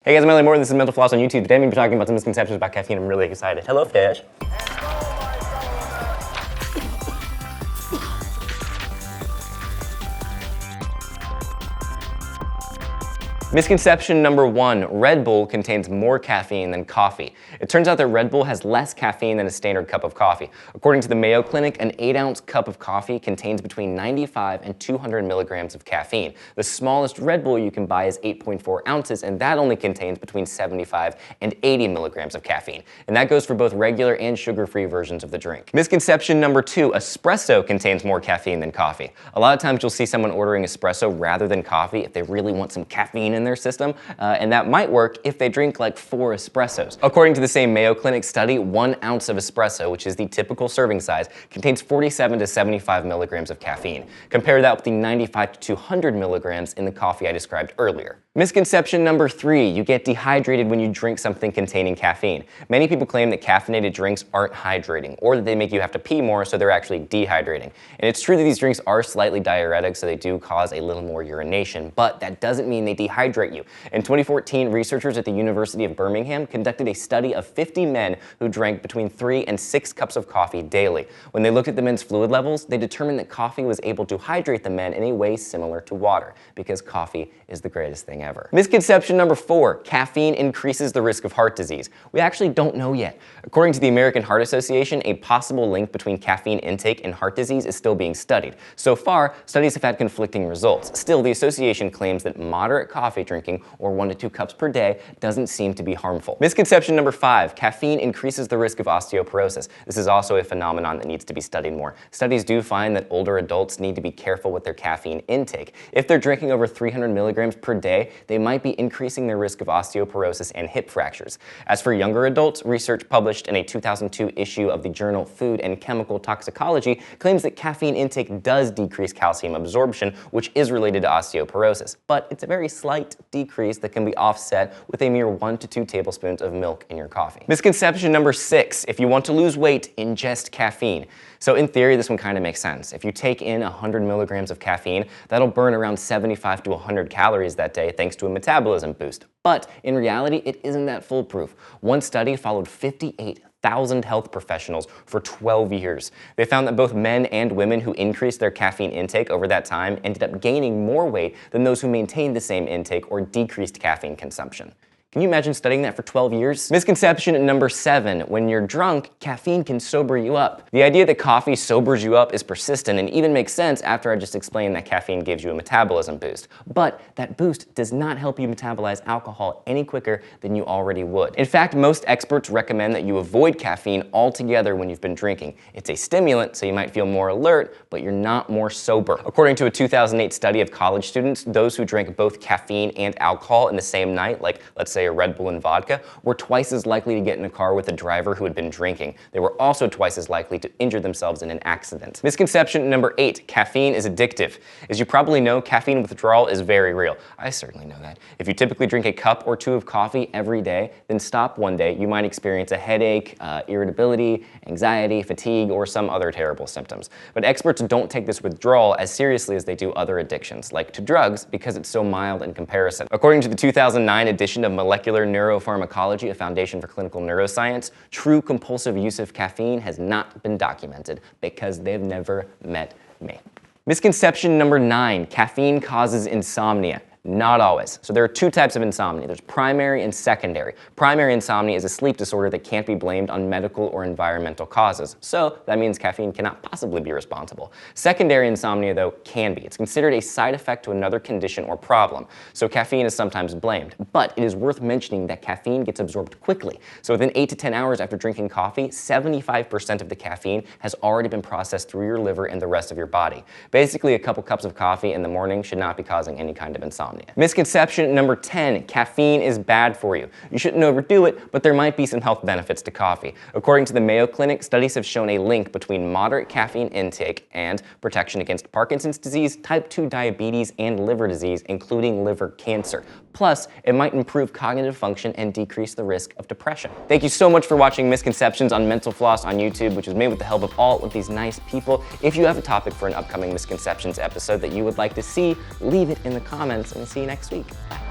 Hey guys, I'm Elliott. This is Mental Floss on YouTube. Today I'm going to be talking about some misconceptions about caffeine. I'm really excited. Hello, Fish. Misconception number 1, Red Bull contains more caffeine than coffee. It turns out that Red Bull has less caffeine than a standard cup of coffee. According to the Mayo Clinic, an 8-ounce cup of coffee contains between 95 and 200 milligrams of caffeine. The smallest Red Bull you can buy is 8.4 ounces, and that only contains between 75 and 80 milligrams of caffeine. And that goes for both regular and sugar-free versions of the drink. Misconception number 2, espresso contains more caffeine than coffee. A lot of times you'll see someone ordering espresso rather than coffee if they really want some caffeine in their system, and that might work if they drink like 4 espressos. According to the same Mayo Clinic study, 1 ounce of espresso, which is the typical serving size, contains 47 to 75 milligrams of caffeine. Compare that with the 95 to 200 milligrams in the coffee I described earlier. Misconception number 3, you get dehydrated when you drink something containing caffeine. Many people claim that caffeinated drinks aren't hydrating, or that they make you have to pee more, so they're actually dehydrating. And it's true that these drinks are slightly diuretic, so they do cause a little more urination, but that doesn't mean they dehydrate you. In 2014, researchers at the University of Birmingham conducted a study of 50 men who drank between 3 and 6 cups of coffee daily. When they looked at the men's fluid levels, they determined that coffee was able to hydrate the men in a way similar to water, because coffee is the greatest thing ever. Misconception number 4, caffeine increases the risk of heart disease. We actually don't know yet. According to the American Heart Association, a possible link between caffeine intake and heart disease is still being studied. So far, studies have had conflicting results. Still, the association claims that moderate coffee drinking, or 1 to 2 cups per day, doesn't seem to be harmful. Misconception number 5, caffeine increases the risk of osteoporosis. This is also a phenomenon that needs to be studied more. Studies do find that older adults need to be careful with their caffeine intake. If they're drinking over 300 milligrams per day, they might be increasing their risk of osteoporosis and hip fractures. As for younger adults, research published in a 2002 issue of the journal Food and Chemical Toxicology claims that caffeine intake does decrease calcium absorption, which is related to osteoporosis. But it's a very slight decrease that can be offset with a mere 1 to 2 tablespoons of milk in your coffee. Misconception number 6, if you want to lose weight, ingest caffeine. So in theory, this one kind of makes sense. If you take in 100 milligrams of caffeine, that'll burn around 75 to 100 calories that day thanks to a metabolism boost. But in reality, it isn't that foolproof. One study followed 58,000 health professionals for 12 years. They found that both men and women who increased their caffeine intake over that time ended up gaining more weight than those who maintained the same intake or decreased caffeine consumption. Can you imagine studying that for 12 years? Misconception number 7, when you're drunk, caffeine can sober you up. The idea that coffee sobers you up is persistent and even makes sense after I just explained that caffeine gives you a metabolism boost. But that boost does not help you metabolize alcohol any quicker than you already would. In fact, most experts recommend that you avoid caffeine altogether when you've been drinking. It's a stimulant, so you might feel more alert, but you're not more sober. According to a 2008 study of college students, those who drank both caffeine and alcohol in the same night, like let's say a Red Bull and vodka, were twice as likely to get in a car with a driver who had been drinking. They were also twice as likely to injure themselves in an accident. Misconception number 8, caffeine is addictive. As you probably know, caffeine withdrawal is very real. I certainly know that. If you typically drink a cup or 2 of coffee every day, then stop one day, you might experience a headache, irritability, anxiety, fatigue, or some other terrible symptoms. But experts don't take this withdrawal as seriously as they do other addictions, like to drugs, because it's so mild in comparison. According to the 2009 edition of Molecular Neuropharmacology, a foundation for clinical neuroscience, true compulsive use of caffeine has not been documented because they've never met me. Misconception number 9, caffeine causes insomnia. Not always. So there are 2 types of insomnia. There's primary and secondary. Primary insomnia is a sleep disorder that can't be blamed on medical or environmental causes. So that means caffeine cannot possibly be responsible. Secondary insomnia, though, can be. It's considered a side effect to another condition or problem. So caffeine is sometimes blamed. But it is worth mentioning that caffeine gets absorbed quickly. So within 8 to 10 hours after drinking coffee, 75% of the caffeine has already been processed through your liver and the rest of your body. Basically, a couple cups of coffee in the morning should not be causing any kind of insomnia. Misconception number 10, caffeine is bad for you. You shouldn't overdo it, but there might be some health benefits to coffee. According to the Mayo Clinic, studies have shown a link between moderate caffeine intake and protection against Parkinson's disease, type 2 diabetes, and liver disease, including liver cancer. Plus, it might improve cognitive function and decrease the risk of depression. Thank you so much for watching Misconceptions on Mental Floss on YouTube, which was made with the help of all of these nice people. If you have a topic for an upcoming Misconceptions episode that you would like to see, leave it in the comments, and see you next week. Bye.